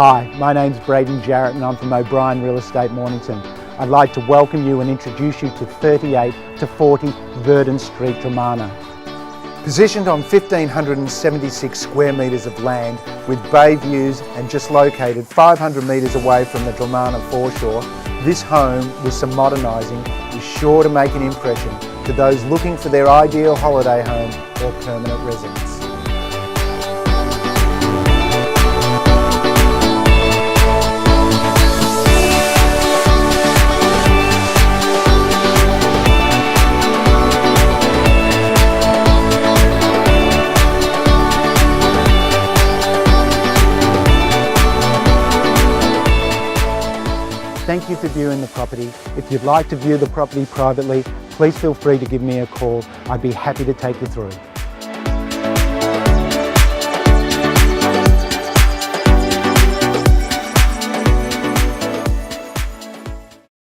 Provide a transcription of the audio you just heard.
Hi, my name's Verdon and I'm from O'Brien Real Estate Mornington. I'd like to welcome you and introduce you to 38 to 40 Verdon Street, Dromana. Positioned on 1,576 square metres of land with bay views and just located 500 metres away from the Dromana foreshore, this home with some modernising is sure to make an impression to those looking for their ideal holiday home or permanent residence. Thank you for viewing the property. If you'd like to view the property privately, please feel free to give me a call. I'd be happy to take you through.